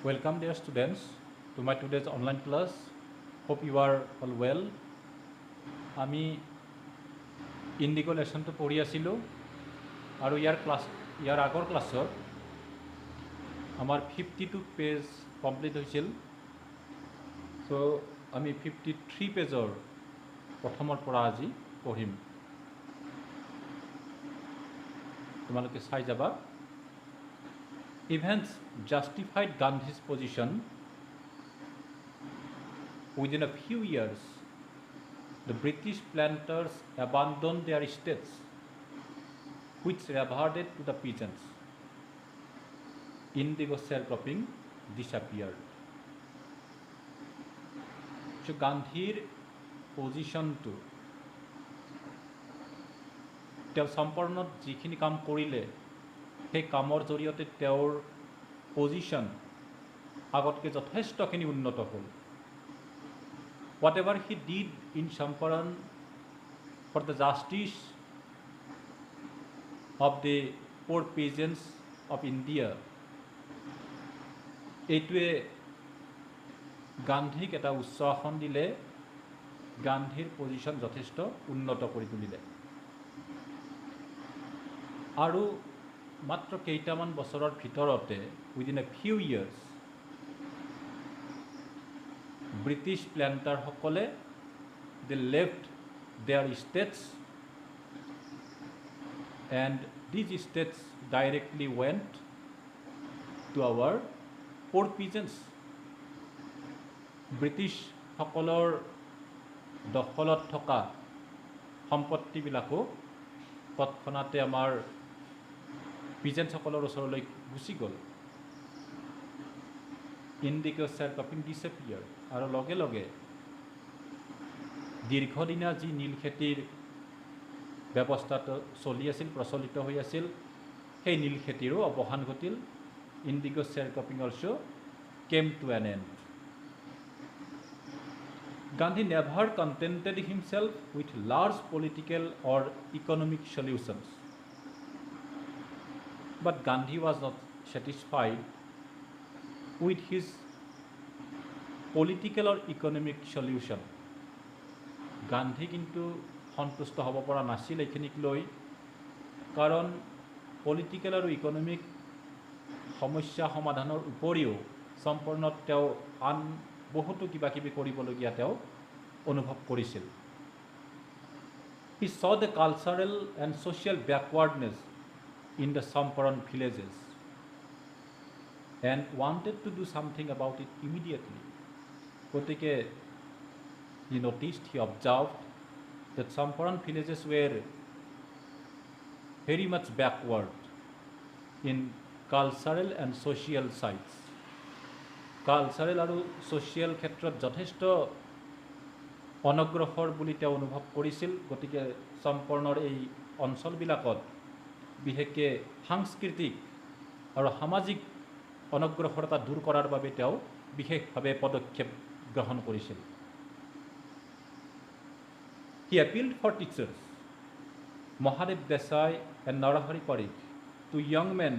Welcome dear students to my today's online class. Hope you are all well. আমি ইণ্ডিগো লেসনটো পঢ়ি আছিলোঁ আৰু ইয়াৰ আগৰ ক্লাছত আমাৰ 52 পেজ কমপ্লিট হৈছিল। সো আমি 53 পেজৰ প্ৰথমৰ পৰা আজি পঢ়িম। তোমালোকে চাই যাবা। Events justified Gandhi's position. Within a few years, the British planters abandoned their estates, which reverted to the peasants. Indigo sharecropping disappeared. So Gandhir position to তেওঁ সম্পূৰ্ণত যিখিনি কাম কৰিলে সেই কামৰ জৰিয়তে তেওঁৰ পজিশ্যন আগতকৈ যথেষ্টখিনি উন্নত হ'ল। Whatever he did in Champaran for the justice of the poor peasants of India, এইটোৱে গান্ধীক এটা উচ্চ আসন দিলে, গান্ধীৰ পজিশ্যন যথেষ্ট উন্নত কৰি তুলিলে। আৰু মাত্ৰ কেইটামান বছৰৰ ভিতৰতে within a few years British প্লেণ্টাৰসকলে they left their states and these states directly went to our poor peasants. ব্ৰিটিছসকলৰ দখলত থকা সম্পত্তিবিলাকো তৎক্ষণাতে আমাৰ পিজেন্টসকলৰ ওচৰলৈ গুচি গ'ল। ইণ্ডিগো শ্বেয়াৰক্ৰপিং ডিছএপিয়াৰ, আৰু লগে লগে দীৰ্ঘদিনীয়া যি নীল খেতিৰ ব্যৱস্থাটো চলি আছিল, প্ৰচলিত হৈ আছিল, সেই নীল খেতিৰো অৱসান ঘটিল। Indigo sharecropping also came to an end. Gandhi never contented himself with large political or economic solutions. But Gandhi was not satisfied with his political or economic solution. Gandhi কিন্তু সন্তুষ্ট হ'ব পৰা নাছিল এইখিনিক লৈ, কাৰণ পলিটিকেল আৰু ইকনমিক সমস্যা সমাধানৰ উপৰিও সম্পূৰ্ণ তেওঁ আন বহুতো কিবা কিবি কৰিবলগীয়া তেওঁ অনুভৱ কৰিছিল। He saw the cultural and social backwardness in the Champaran villages and wanted to do something about it immediately. গতিকে he noticed, he observed that Champaran villages were very much backward in cultural and social sides. Cultural আৰু social ক্ষেত্ৰত যথেষ্ট অনগ্ৰসৰ বুলি তেওঁ অনুভৱ কৰিছিল। গতিকে সম্পূৰ্ণৰ এই অঞ্চলবিলাকত বিশেষকৈ সাংস্কৃতিক আৰু সামাজিক অনগ্ৰসৰতা দূৰ কৰাৰ বাবে তেওঁ বিশেষভাৱে পদক্ষেপ গ্ৰহণ কৰিছিল। He appealed for teachers, Mahadev Desai and Narahari Parikh, two young men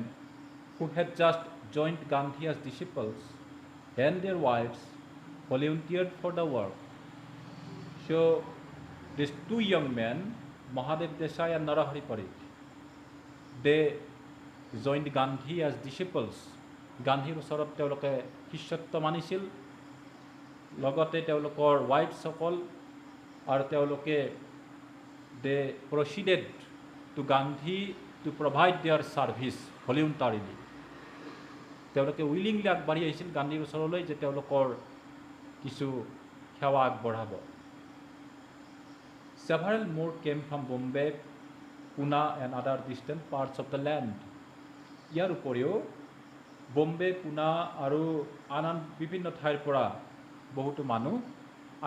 who had just joined Gandhi as disciples, and their wives volunteered for the work. So these two young men, Mahadev Desai and Narahari Parikh, they joined Gandhi as disciples. Gandhir ওচৰত তেওঁলোকে শিষ্যত্ব মানিছিল, লগতে তেওঁলোকৰ ৱাইফসকল আৰু তেওঁলোকে they proceeded to Gandhi to provide their service voluntarily. তেওঁলোকে willingly আগবাঢ়ি আহিছিল গান্ধীৰ ওচৰলৈ যে তেওঁলোকৰ কিছু সেৱা আগবঢ়াব। Several more came from Bombay, Pune and other distant parts of the land. ইয়াৰ উপৰিও বম্বে, পুনা আৰু আন বিভিন্ন ঠাইৰ পৰা বহুতো মানুহ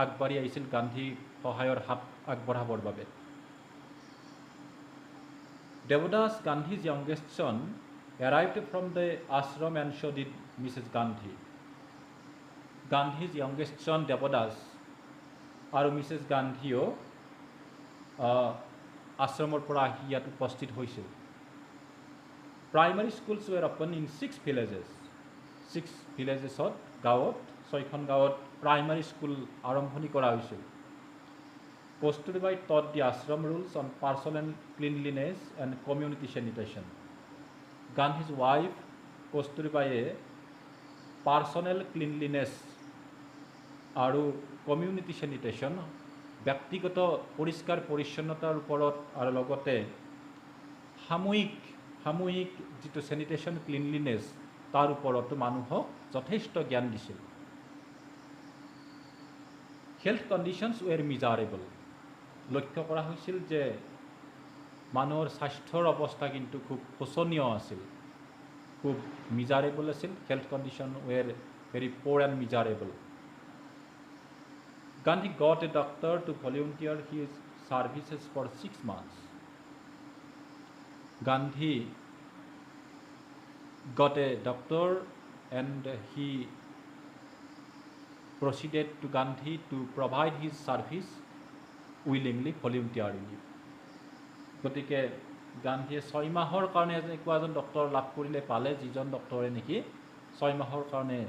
আগবাঢ়ি আহিছিল গান্ধী সহায়ৰ হাত আগবঢ়াবৰ বাবে। Devadas, Gandhi's youngest son, arrived from the ashram and so did Mrs. Gandhi. Gandhi's youngest son Devadas আৰু Mrs. Gandhiও আশ্ৰমৰ পৰা আহি ইয়াত উপস্থিত হৈছিল। Primary schools were opened in 6 villages. 6 ভিলেজেছত গাঁৱত 6খন গাঁৱত প্ৰাইমাৰী স্কুল আৰম্ভণি কৰা হৈছিল। Kasturbai taught the ashram rules on personal cleanliness and community sanitation. Gandhi's wife কস্তুৰবাইয়ে পাৰ্চনেল ক্লিনলিনেছ আৰু কমিউনিটি চেনিটেশ্যন ব্যক্তিগত পৰিষ্কাৰ পৰিচ্ছন্নতাৰ ওপৰত আৰু লগতে সামূহিক যিটো চেনিটেশ্যন ক্লিনলিনেছ তাৰ ওপৰতো মানুহক যথেষ্ট জ্ঞান দিছিল। Health conditions were miserable. লক্ষ্য কৰা হৈছিল যে মানুহৰ স্বাস্থ্যৰ অৱস্থা কিন্তু খুব শোচনীয় আছিল, খুব মিজাৰেবল আছিল। Health condition were very poor and miserable. Gandhi got a doctor to volunteer his services for 6 months. Gandhi got a doctor and he proceeded to Gandhi to provide his service willingly, voluntarily. গতিকে গান্ধীয়ে 6 মাহৰ কাৰণে এনেকুৱা এজন doctor লাভ কৰিলে পালে, যিজন ডক্টৰে নেকি 6 মাহৰ কাৰণে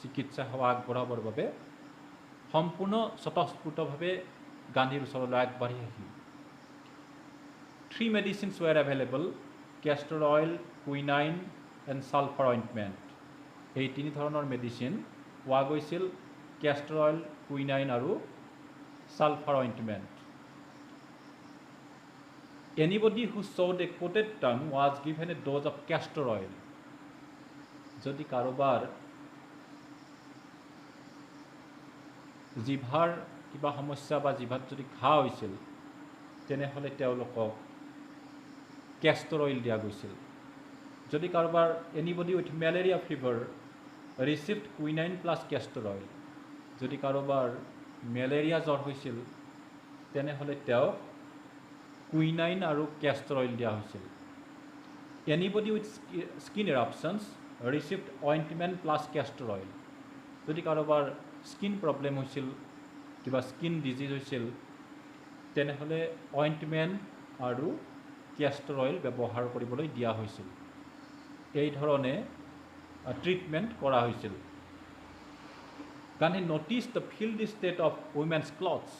চিকিৎসা সেৱা আগবঢ়াবৰ বাবে সম্পূৰ্ণ স্বতঃস্ফূৰ্তভাৱে গান্ধীৰ ওচৰলৈ আগবাঢ়ি আহিল। 3 medicines were available: castor oil, quinine and sulfur ointment. এই 3 ধৰণৰ মেডিচিন পোৱা গৈছিল: castor oil, quinine আৰু sulfur ointment. Anybody who showed a coated tongue was given a dose of castor oil. যদি কাৰোবাৰ জিভাৰ কিবা সমস্যা বা জিভাত যদি ঘা হৈছিল তেনেহ'লে তেওঁলোকক কেষ্টৰ অইল দিয়া গৈছিল। যদি কাৰোবাৰ anybody with malaria fever received quinine plus castor oil, যদি কাৰোবাৰ মেলেৰিয়া জ্বৰ হৈছিল তেনেহ'লে তেওঁক কুইনাইন আৰু কেষ্টৰ অইল দিয়া হৈছিল। Anybody with skin eruptions received ointment plus castor oil, যদি কাৰোবাৰ স্কিন প্ৰব্লেম হৈছিল, কিবা স্কিন ডিজিজ হৈছিল তেনেহ'লে অইণ্টমেণ্ট আৰু কেষ্টৰ অইল ব্যৱহাৰ কৰিবলৈ দিয়া হৈছিল। এই ধৰণে ট্ৰিটমেণ্ট কৰা হৈছিল। Gandhi noticed the filthy state of women's clothes.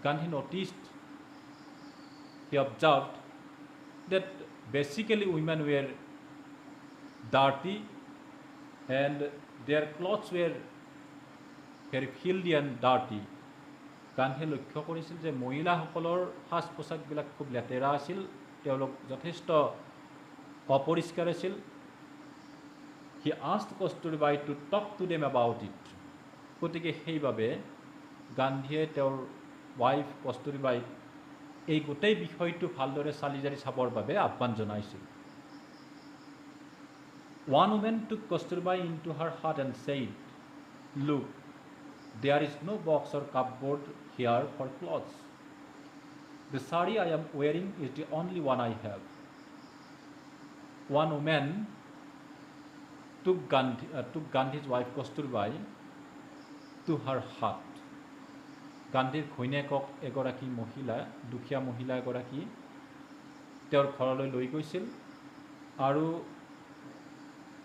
Gandhi noticed, he observed that basically women were dirty and their clothes were very filthy and dirty. গান্ধীয়ে লক্ষ্য কৰিছিল যে মহিলাসকলৰ সাজ পোছাকবিলাক খুব লেতেৰা আছিল, তেওঁলোক যথেষ্ট অপৰিষ্কাৰ আছিল। He asked Kasturbai to talk to them about it. গতিকে সেইবাবে গান্ধীয়ে তেওঁৰ ৱাইফ কস্তুৰবাইক এই গোটেই বিষয়টো ভালদৰে চালি জাৰি চাবৰ বাবে আহ্বান জনাইছিল। One woman took Kasturbai into her hut and said, "Look, there is no box or cupboard here for clothes. The sari I am wearing is the only one I have." One woman took Gandhi's wife Kasturbai to her hut. গান্ধীৰ ঘৈণীয়েকক এগৰাকী মহিলা, দুখীয়া মহিলা এগৰাকী তেওঁৰ ঘৰলৈ লৈ গৈছিল আৰু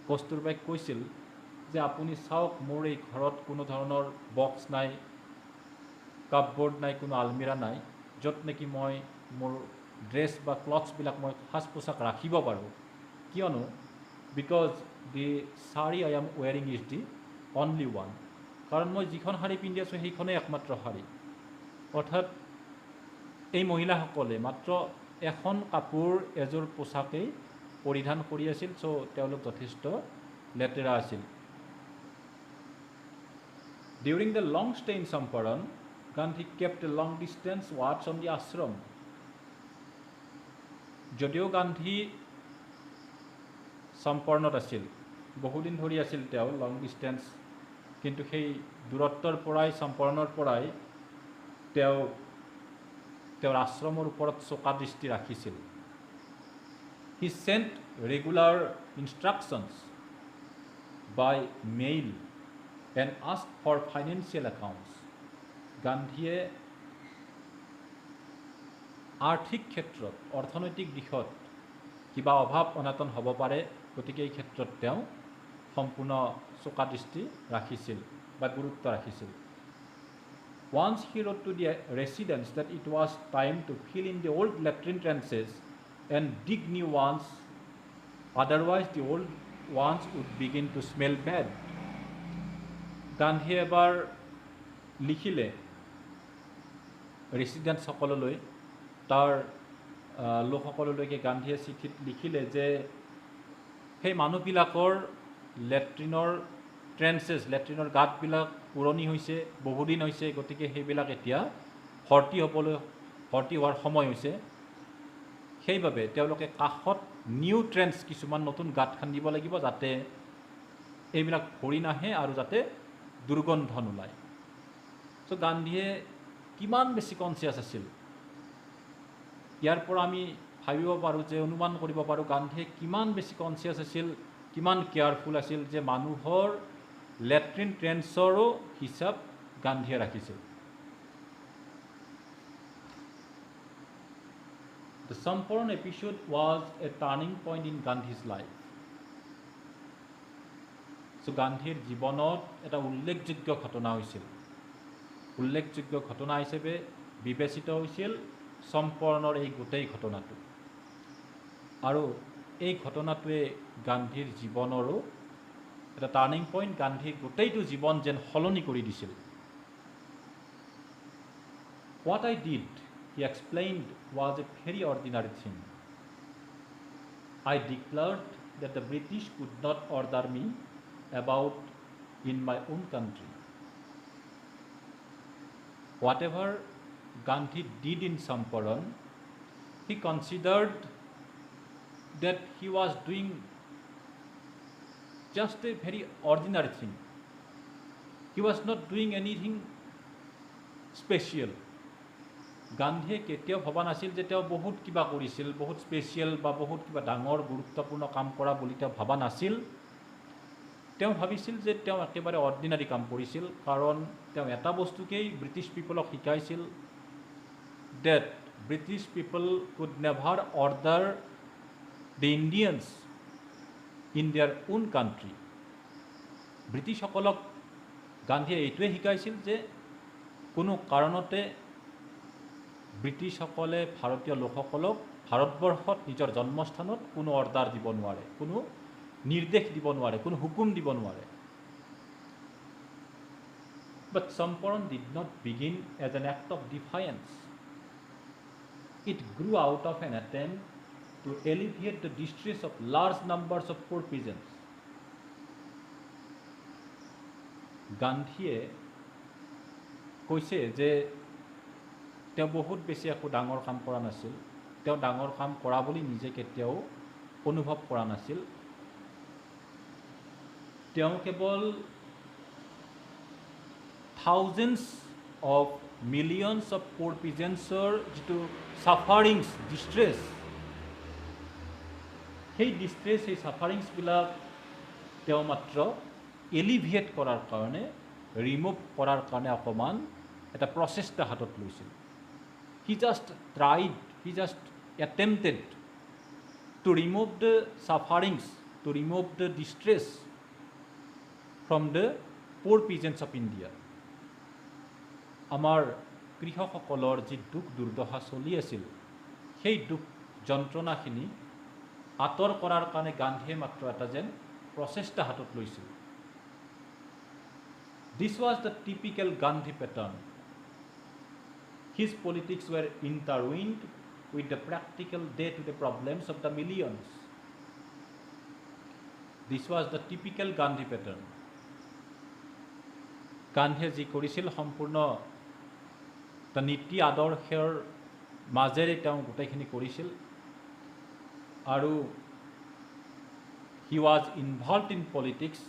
কস্তুৰবাইক কৈছিল যে আপুনি চাওক, মোৰ এই ঘৰত কোনো ধৰণৰ বক্স নাই, কাপবৰ্ড নাই, কোনো আলমিৰা নাই, য'ত নেকি মই মোৰ ড্ৰেছ বা ক্লথছবিলাক মই সাজ পোছাক ৰাখিব পাৰোঁ। কিয়নো বিকজ দি শাৰী I am wearing is the only one, কাৰণ মই যিখন শাৰী পিন্ধি আছোঁ সেইখনেই একমাত্ৰ শাৰী। অৰ্থাৎ এই মহিলাসকলে মাত্ৰ এখন কাপোৰ, এযোৰ পোছাকেই পৰিধান কৰি আছিল, চ' তেওঁলোক যথেষ্ট লেতেৰা আছিল। During the long stay in Champaran, Gandhi kept a long distance watch on the ashram. যদিও গান্ধী চম্পৰণত আছিল, বহুদিন ধৰি আছিল তেওঁ লং ডিষ্টেঞ্চ, কিন্তু সেই দূৰত্বৰ পৰাই, চম্পৰণৰ পৰাই তেওঁ তেওঁৰ আশ্ৰমৰ ওপৰত চোকা দৃষ্টি ৰাখিছিল। He sent regular instructions by mail and asked for financial accounts. গান্ধীয়ে আৰ্থিক ক্ষেত্ৰত, অৰ্থনৈতিক দিশত কিবা অভাৱ অনাটন হ'ব পাৰে, গতিকে এই ক্ষেত্ৰত তেওঁ সম্পূৰ্ণ চোকা দৃষ্টি ৰাখিছিল বা গুৰুত্ব ৰাখিছিল। Once he wrote to the residents that it was time to fill in the old latrine trenches and dig new ones, otherwise the old ones would begin to smell bad. গান্ধীয়ে এবাৰ লিখিলে ৰেচিডেণ্টসকললৈ, তাৰ লোকসকললৈকে গান্ধীয়ে চিঠিত লিখিলে যে সেই মানুহবিলাকৰ লেট্ৰিনৰ ট্ৰেন্সেছ, লেট্ৰিনৰ গাঁতবিলাক পুৰণি হৈছে, বহুদিন হৈছে, গতিকে সেইবিলাক এতিয়া ভৰ্তি হোৱাৰ সময় হৈছে। সেইবাবে তেওঁলোকে কাষত নিউ ট্ৰেন্স কিছুমান নতুন গাঁত খান্দিব লাগিব, যাতে এইবিলাক ভৰি নাহে আৰু যাতে দুৰ্গন্ধ নোলায়। চ' গান্ধীয়ে কিমান বেছি কনচিয়াছ আছিল, ইয়াৰ পৰা আমি ভাবিব পাৰোঁ যে, অনুমান কৰিব পাৰোঁ গান্ধীয়ে কিমান বেছি কনচিয়াছ আছিল, কিমান কেয়াৰফুল আছিল যে মানুহৰ লেট্ৰিন ট্ৰেন্সৰো হিচাপ গান্ধীয়ে ৰাখিছিল। The Champaran episode was a turning point in Gandhi's life. So গান্ধীৰ জীৱনত এটা উল্লেখযোগ্য ঘটনা হৈছিল। উল্লেখযোগ্য ঘটনা হিচাপে বিবেচিত হৈছিল চম্পৰণৰ এই গোটেই ঘটনাটো, আৰু এই ঘটনাটোৱে গান্ধীৰ জীৱনৰো এটা টাৰ্নিং পইণ্ট, গান্ধীৰ গোটেইটো জীৱন যেন সলনি কৰি দিছিল। What I did, he explained, was a very ordinary thing. I declared that the British could not order me about in my own country. Whatever Gandhi did in Champaran, he considered that he was doing just a very ordinary thing. He was not doing anything special. গান্ধীয়ে কেতিয়াও ভবা নাছিল যে তেওঁ বহুত কিবা কৰিছিল, বহুত স্পেচিয়েল বা বহুত কিবা ডাঙৰ গুৰুত্বপূৰ্ণ কাম কৰা বুলি তেওঁ ভবা নাছিল। তেওঁ ভাবিছিল যে তেওঁ একেবাৰে অৰ্ডিনাৰী কাম কৰিছিল, কাৰণ তেওঁ এটা বস্তুকেই ব্ৰিটিছ পিপলক শিকাইছিল, that British people could never order the Indians in their own country. ব্ৰিটিছসকলক গান্ধীয়ে এইটোৱে শিকাইছিল যে কোনো কাৰণতে ব্ৰিটিছসকলে ভাৰতীয় লোকসকলক ভাৰতবৰ্ষত নিজৰ জন্মস্থানত কোনো অৰ্ডাৰ দিব নোৱাৰে, কোনো নিৰ্দেশ দিব নোৱাৰে, কোনো হুকুম দিব নোৱাৰে। But Champaran did not begin as an act of defiance. It grew out of an attempt to alleviate the distress of large numbers of poor peasants. গান্ধীয়ে কৈছে যে তেওঁ বহুত বেছি একো ডাঙৰ কাম কৰা নাছিল, তেওঁ ডাঙৰ কাম কৰা বুলি নিজে কেতিয়াও অনুভৱ কৰা নাছিল। তেওঁ কেৱল থাউজেণ্ডছ অফ মিলিয়নছ অফ পোৰ পিজেন্টছৰ যিটো ছাফাৰিংছ, ডিষ্ট্ৰেছ, সেই ডিষ্ট্ৰেছ, সেই ছাফাৰিংছবিলাক তেওঁ মাত্ৰ এলিভিয়েট কৰাৰ কাৰণে, ৰিমুভ কৰাৰ কাৰণে অকণমান এটা প্ৰচেষ্টা হাতত লৈছিল। He just tried, he just attempted to remove the sufferings, to remove the distress from the poor peasants of India. আমাৰ কৃষকসকলৰ যি দুখ দুৰ্দশা চলি আছিল, সেই দুখ যন্ত্ৰণাখিনি আঁতৰ কৰাৰ কাৰণে গান্ধীয়ে মাত্ৰ এটা যেন প্ৰচেষ্টা হাতত লৈছিল। This was the typical Gandhi pattern. His politics were intertwined with the practical day-to-day problems of the millions. This was the typical Gandhi pattern. গান্ধীয়ে যি কৰিছিল সম্পূৰ্ণ এটা নীতি আদৰ্শৰ মাজেৰে তেওঁ গোটেইখিনি কৰিছিল, আৰু he was involved in politics,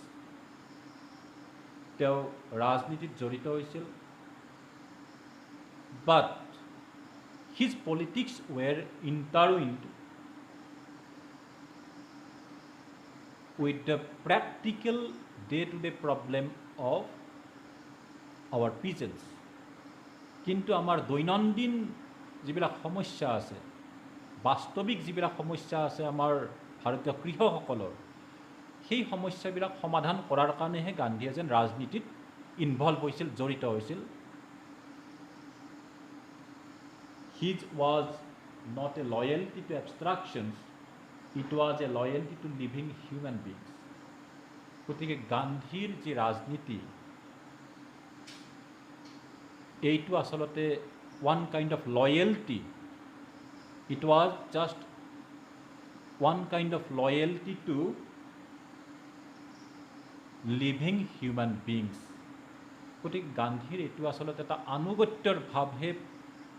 তেওঁ ৰাজনীতিত জড়িত হৈছিল। But his politics were intertwined with the practical day-to-day problem of our peasants. কিন্তু আমাৰ দৈনন্দিন যিবিলাক সমস্যা আছে, বাস্তৱিক যিবিলাক সমস্যা আছে আমাৰ ভাৰতীয় কৃষকসকলৰ, সেই সমস্যাবিলাক সমাধান কৰাৰ কাৰণেহে গান্ধীয়ে যেন ৰাজনীতিত ইনভলভ হৈছিল, জড়িত হৈছিল। His was not a loyalty to abstractions, it was a loyalty to living human beings. গতিকে গান্ধীৰ যি ৰাজনীতি এইটো আচলতে one kind of loyalty. It was just one kind of loyalty to living human beings. গতিকে গান্ধীৰ এইটো আচলতে এটা আনুগত্যৰ ভাৱহে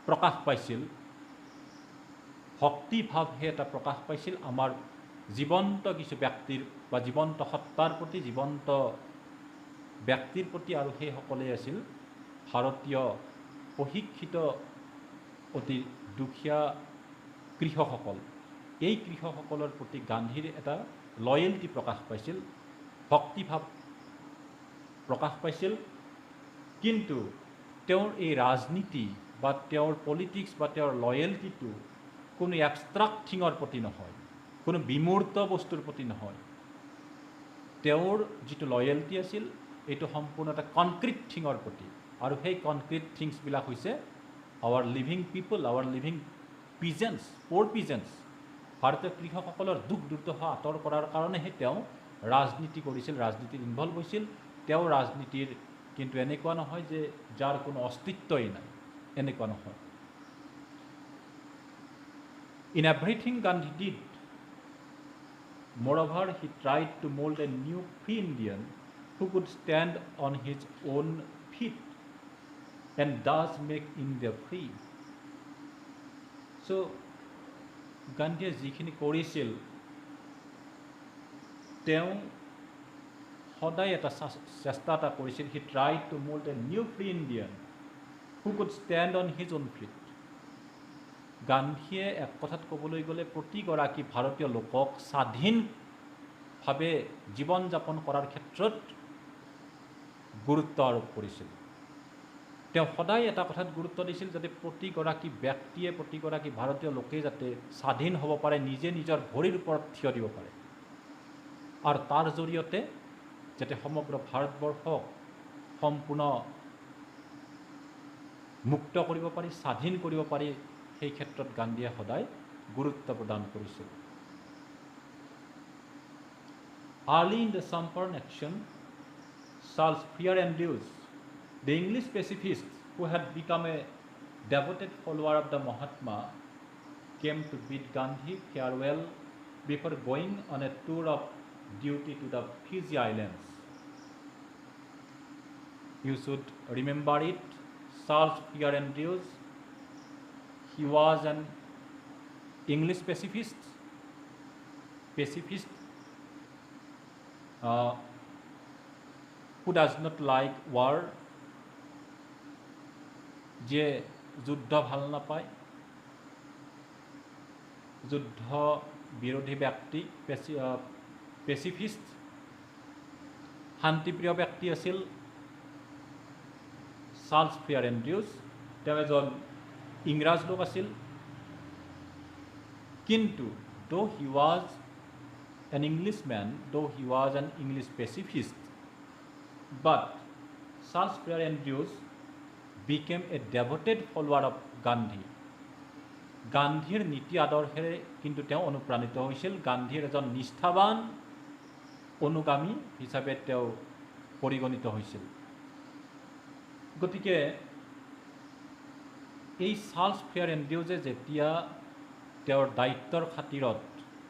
প্ৰকাশ পাইছিল, ভক্তি ভাৱহে এটা প্ৰকাশ পাইছিল আমাৰ জীৱন্ত কিছু ব্যক্তিৰ বা জীৱন্ত সত্তাৰ প্ৰতি, জীৱন্ত ব্যক্তিৰ প্ৰতি, আৰু সেইসকলে আছিল ভাৰতীয় অশিক্ষিত অতি দুখীয়া কৃষকসকল। এই কৃষকসকলৰ প্ৰতি গান্ধীৰ এটা লয়েলটি প্ৰকাশ পাইছিল, ভক্তিভাৱ প্ৰকাশ পাইছিল। কিন্তু তেওঁৰ এই ৰাজনীতি বা তেওঁৰ পলিটিক্স বা তেওঁৰ লয়েলটিটো কোনো এবষ্ট্ৰাক্ট থিঙৰ প্ৰতি নহয়, কোনো বিমূৰ্ত বস্তুৰ প্ৰতি নহয়। তেওঁৰ যিটো লয়েলটি আছিল এইটো সম্পূৰ্ণ এটা কনক্ৰিট থিঙৰ প্ৰতি, আৰু সেই কনক্ৰিট থিংছবিলাক হৈছে আৱাৰ লিভিং পিপল, আৱাৰ লিভিং পিজেন্স, প'ৰ পিজেন্স। ভাৰতীয় কৃষকসকলৰ দুখ দুৰ্দশা আঁতৰ কৰাৰ কাৰণেহে তেওঁ ৰাজনীতি কৰিছিল, ৰাজনীতিত ইনভলভ হৈছিল। তেওঁ ৰাজনীতিৰ কিন্তু এনেকুৱা নহয় যে যাৰ কোনো অস্তিত্বই নাই, এনেকুৱা নহয়। In everything Gandhi did, moreover, he tried to mold a new free Indian who could stand on his own feet and thus make India free. So, গান্ধীয়ে যিখিনি কৰিছিল তেওঁ সদায় এটা চেষ্টা এটা কৰিছিল। He try to mould a new free Indian who could stand on his own feet. গান্ধীয়ে এক কথাত ক'বলৈ গ'লে প্ৰতিগৰাকী ভাৰতীয় লোকক স্বাধীনভাৱে জীৱন যাপন কৰাৰ ক্ষেত্ৰত গুৰুত্ব আৰোপ কৰিছিল। তেওঁ সদায় এটা কথাত গুৰুত্ব দিছিল যাতে প্ৰতিগৰাকী ব্যক্তিয়ে, প্ৰতিগৰাকী ভাৰতীয় লোকে যাতে স্বাধীন হ'ব পাৰে, নিজে নিজৰ ভৰিৰ ওপৰত থিয় দিব পাৰে, আৰু তাৰ জৰিয়তে যাতে সমগ্ৰ ভাৰতবৰ্ষক সম্পূৰ্ণ মুক্ত কৰিব পাৰি, স্বাধীন কৰিব পাৰি, সেই ক্ষেত্ৰত গান্ধীয়ে সদায় গুৰুত্ব প্ৰদান কৰিছিল। Early in the Sampan action, Charles Freer Andrews, the English pacifist who had become a devoted follower of the Mahatma, came to bid Gandhi farewell before going on a tour of duty to the Fiji Islands. You should remember it. Charles Freer Andrews, he was an English pacifist who does not like war, যে যুদ্ধ ভাল নাপায়, যুদ্ধ বিৰোধী ব্যক্তি, pacifist, শান্তিপ্ৰিয় ব্যক্তি আছিল Charles ফ্ৰিয়াৰ Andrew's. তেওঁ এজন ইংৰাজ লোক আছিল, কিন্তু though he was an Englishman, though he was an English pacifist, but Charles Freer Andrews became a devoted follower of Gandhi. গান্ধীৰ নীতি আদৰ্শেৰে কিন্তু তেওঁ অনুপ্ৰাণিত হৈছিল, গান্ধীৰ এজন নিষ্ঠাৱান অনুগামী হিচাপে তেওঁ পৰিগণিত হৈছিল। গতিকে এই চাৰ্লছ ফ্ৰিয়াৰ এণ্ড্ৰিউজে যেতিয়া তেওঁৰ দায়িত্বৰ খাতিৰত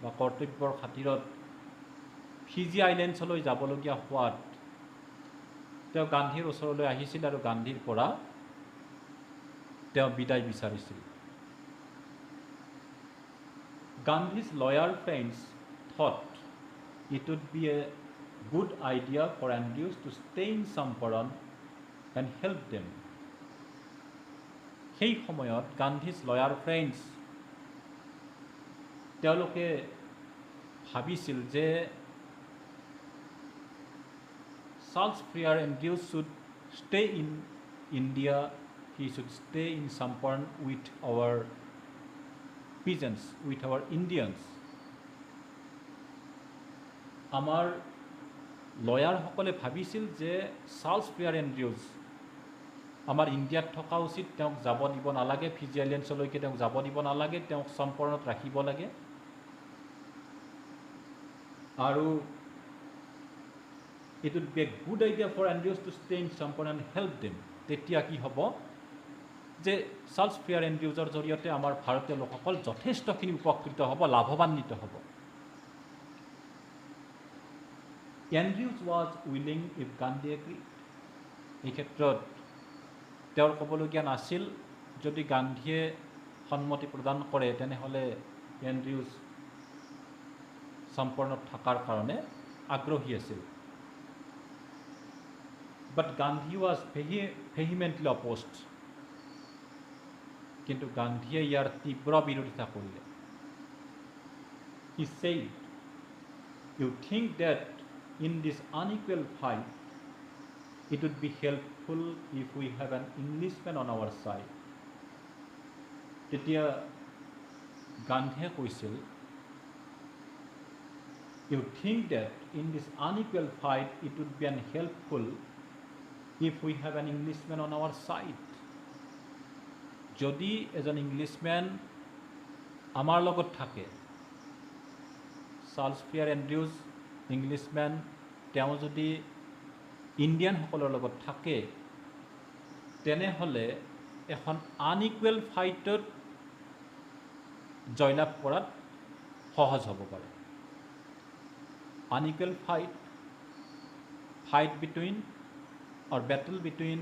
বা কৰ্তব্যৰ খাতিৰত ফিজি আইলেণ্ডছলৈ যাবলগীয়া হোৱাত তেওঁ গান্ধীৰ ওচৰলৈ আহিছিল আৰু গান্ধীৰ পৰা তেওঁ বিদায় বিচাৰিছিল। Gandhi's loyal friends thought it would be a good idea for Andrews to stay in Champaran and help them. সেই সময়ত Gandhi's loyal friends তেওঁলোকে ভাবিছিল যে Charles Freer Andrews should stay in India, he should stay in Champaran with our peasants, with our Indians. আমাৰ লয়াৰসকলে ভাবিছিল যে Charles ফ্ৰেয়াৰ Andrew's আমাৰ ইণ্ডিয়াত থকা উচিত, তেওঁক যাব দিব নালাগে, ফিজি আইলেণ্ডছলৈকে তেওঁক যাব দিব নালাগে, তেওঁক চম্পৰ্ণত ৰাখিব লাগে। আৰু it would be a good idea for Andrews to stay in Champaran and help them. তেতিয়া কি হ'ব যে চাৰ্লছ ফ্ৰেয়াৰ এণ্ড্ৰিউজৰ জৰিয়তে আমাৰ ভাৰতীয় লোকসকল যথেষ্টখিনি উপকৃত হ'ব, লাভৱান্বিত হ'ব। Andrew's was willing if Gandhi এগ্ৰিড। এই ক্ষেত্ৰত তেওঁৰ ক'বলগীয়া নাছিল, যদি গান্ধীয়ে সন্মতি প্ৰদান কৰে তেনেহ'লে এণ্ড্ৰিউজ চম্পৰ্ণত থকাৰ কাৰণে আগ্ৰহী আছিল। But Gandhi was vehemently opposed. কিন্তু গান্ধীয়ে ইয়াৰ তীব্ৰ বিৰোধিতা কৰিলে। He said, "You think that in this unequal fight, it would be helpful if we have an Englishman on our side." তেতিয়া গান্ধীয়ে কৈছিল, "You think that in this unequal fight, it would be helpful if we have an Englishman on our side." যদি এজন ইংলিছমেন আমাৰ লগত থাকে, Charles ফ্ৰেয়াৰ Andrew's ইংলিছমেন, তেওঁ যদি ইণ্ডিয়ানসকলৰ লগত থাকে তেনেহ'লে এখন আনইকুৱেল ফাইটত জয়লাভ কৰাত সহজ হ'ব পাৰে। Unequal fight between or battle between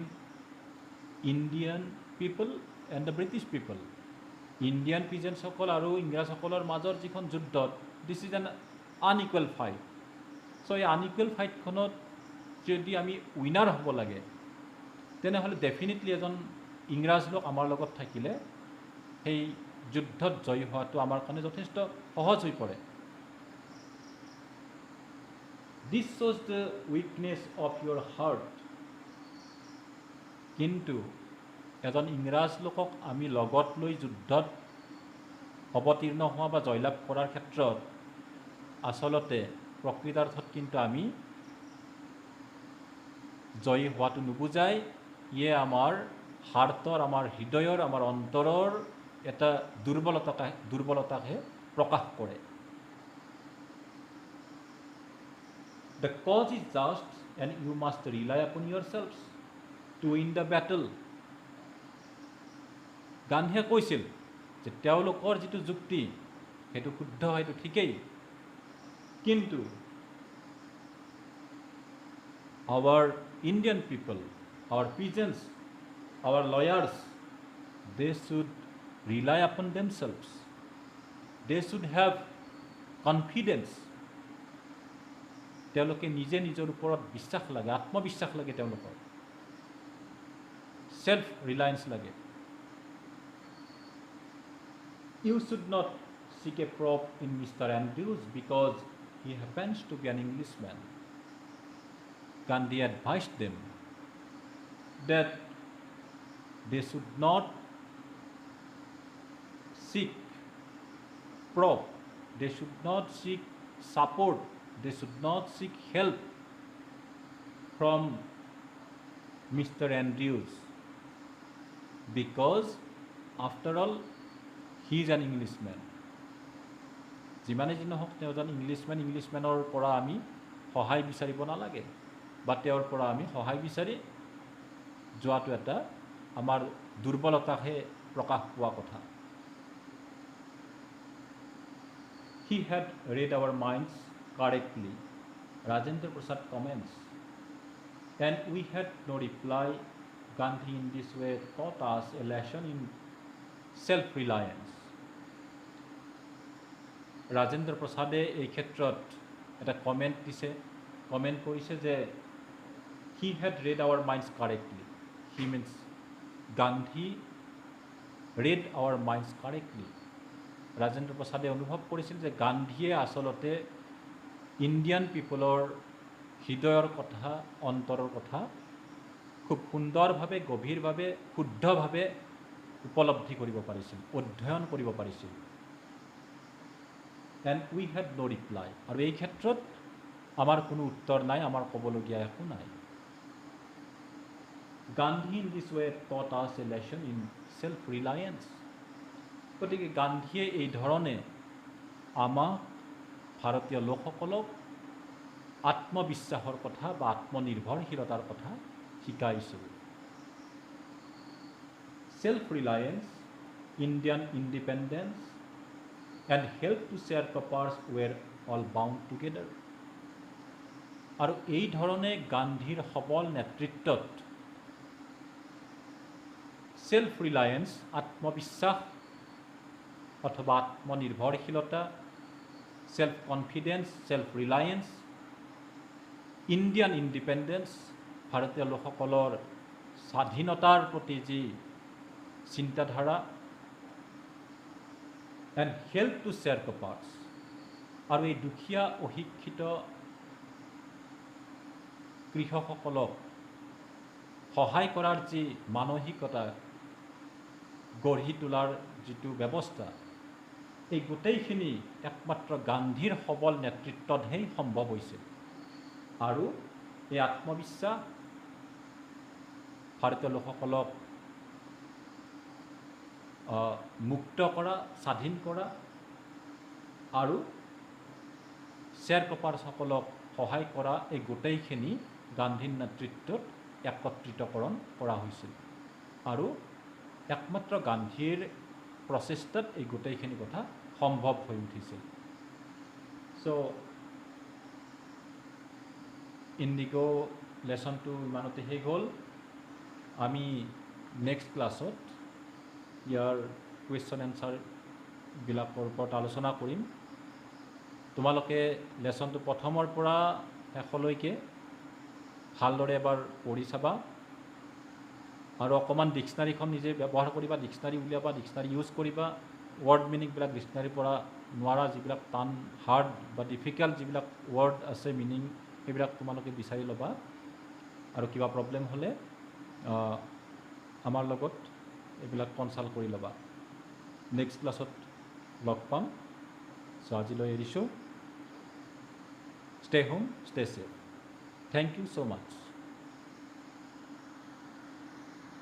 Indian people and the British people. Indian peasants-সকল আৰু ইংৰাজসকলৰ মাজৰ যিখন যুদ্ধ, this is an unequal fight. So এই unequal ফাইটখনত যদি আমি উইনাৰ হ'ব লাগে তেনেহ'লে ডেফিনেটলি এজন ইংৰাজ লোক আমাৰ লগত থাকিলে সেই যুদ্ধত জয়ী হোৱাটো আমাৰ কাৰণে যথেষ্ট সহজ হৈ পৰে। This shows the weakness of your heart. কিন্তু এজন ইংৰাজ লোকক আমি লগত লৈ যুদ্ধত অৱতীৰ্ণ হোৱা বা জয়লাভ কৰাৰ ক্ষেত্ৰত আচলতে প্ৰকৃতাৰ্থত কিন্তু আমি জয়ী হোৱাটো নুবুজায়, ইয়ে আমাৰ হাৰ্টৰ, আমাৰ হৃদয়ৰ, আমাৰ অন্তৰৰ এটা দুৰ্বলতাকহে প্ৰকাশ কৰে। The cause is just and you must rely upon yourselves to win the battle. গান্ধীয়ে কৈছিল যে তেওঁলোকৰ যিটো যুক্তি সেইটো শুদ্ধ, সেইটো ঠিকেই, কিন্তু our Indian people, our peasants, our lawyers, they should rely upon themselves. They should have confidence. তেওঁলোকে নিজে নিজৰ ওপৰত বিশ্বাস লাগে, আত্মবিশ্বাস লাগে, তেওঁলোকৰ সেলফ ৰিলায়েন্স লাগে। You should not seek a prop in Mr. Andrews because he happens to be an Englishman. Gandhi advised them that they should not seek prop, they should not seek support, they should not seek help from Mr. Andrews because after all he is an Englishman. যিমানে যি নহওক তেওঁ এজন ইংলিছমেনৰ পৰা আমি সহায় বিচাৰিব নালাগে বা তেওঁৰ পৰা আমি সহায় বিচাৰি যোৱাটো এটা আমাৰ দুৰ্বলতাহে প্ৰকাশ পোৱা কথা। He had read our minds correctly, Rajendra Prasad comments, and we had no reply. Gandhi in this way taught us a lesson in self-reliance. Rajendra প্ৰসাদে এই ক্ষেত্ৰত এটা কমেণ্ট কৰিছে যে he had read our minds correctly. He means Gandhi read our minds correctly. Rajendra প্ৰসাদে অনুভৱ কৰিছিল যে গান্ধীয়ে আচলতে ইণ্ডিয়ান পিপলৰ হৃদয়ৰ কথা, অন্তৰৰ কথা খুব সুন্দৰভাৱে, গভীৰভাৱে, শুদ্ধভাৱে উপলব্ধি কৰিব পাৰিছিল, অধ্যয়ন কৰিব পাৰিছিল। And we had no reply. আৰু এই ক্ষেত্ৰত আমাৰ কোনো উত্তৰ নাই, আমাৰ ক'বলগীয়া একো নাই। Gandhi in this way taught us a lesson in self-reliance. গতিকে গান্ধীয়ে এই ধৰণে আমাক ভাৰতীয় লোকসকলক আত্মবিশ্বাসৰ কথা বা আত্মনিৰ্ভৰশীলতাৰ কথা শিকাইছিল। Self-reliance, Indian independence, and help to share peppers were all bound together. আৰু এই ধৰণে গান্ধীৰ সবল নেতৃত্বত সেলফ ৰিলায়েন্স, আত্মবিশ্বাস অথবা আত্মনিৰ্ভৰশীলতা, self confidence, self reliance, Indian independence, ভাৰতীয় লোকসকলৰ স্বাধীনতাৰ প্ৰতি যি চিন্তাধাৰা, and help to share papers, আৰু এই দুখীয়া অশিক্ষিত কৃষকসকলক সহায় কৰাৰ যি মানসিকতা গঢ়ি তোলাৰ যিটো ব্যৱস্থা, এই গোটেইখিনি একমাত্ৰ গান্ধীৰ সবল নেতৃত্বতহে সম্ভৱ হৈছিল। আৰু এই আত্মবিশ্বাস ভাৰতীয় লোকসকলক মুক্ত কৰা, স্বাধীন কৰা আৰু শ্বেয়াৰ পেপাৰ্ছসকলক সহায় কৰা, এই গোটেইখিনি গান্ধীৰ নেতৃত্বত একত্ৰিতকৰণ কৰা হৈছিল। আৰু একমাত্ৰ গান্ধীৰ প্ৰচেষ্টাত এই গোটেইখিনি কথা সম্ভৱ হৈ উঠিছিল। চ' ইণ্ডিগো লেচনটো ইমানতে শেষ হ'ল। আমি নেক্সট ক্লাছত ইয়াৰ কুৱেশ্যন এনচাৰবিলাকৰ ওপৰত আলোচনা কৰিম। তোমালোকে লেচনটো প্ৰথমৰ পৰা শেষলৈকে ভালদৰে এবাৰ পঢ়ি চাবা আৰু অকণমান ডিক্সনাৰীখন নিজে ব্যৱহাৰ কৰিবা, ডিক্সনাৰী উলিয়াবা, ডিক্সনাৰী ইউজ কৰিবা, ৱৰ্ড মিনিংবিলাক ডিক্সনাৰীৰ পৰা নোৱাৰা যিবিলাক টান হাৰ্ড বা ডিফিকাল্ট যিবিলাক ৱৰ্ড আছে মিনিং, সেইবিলাক তোমালোকে বিচাৰি ল'বা। আৰু কিবা প্ৰব্লেম হ'লে আমাৰ লগত এইবিলাক কনচাল্ট কৰি ল'বা। নেক্সট ক্লাছত লগ পাম। চ' আজিলৈ এৰিছোঁ। Stay home, stay safe. Thank you so much.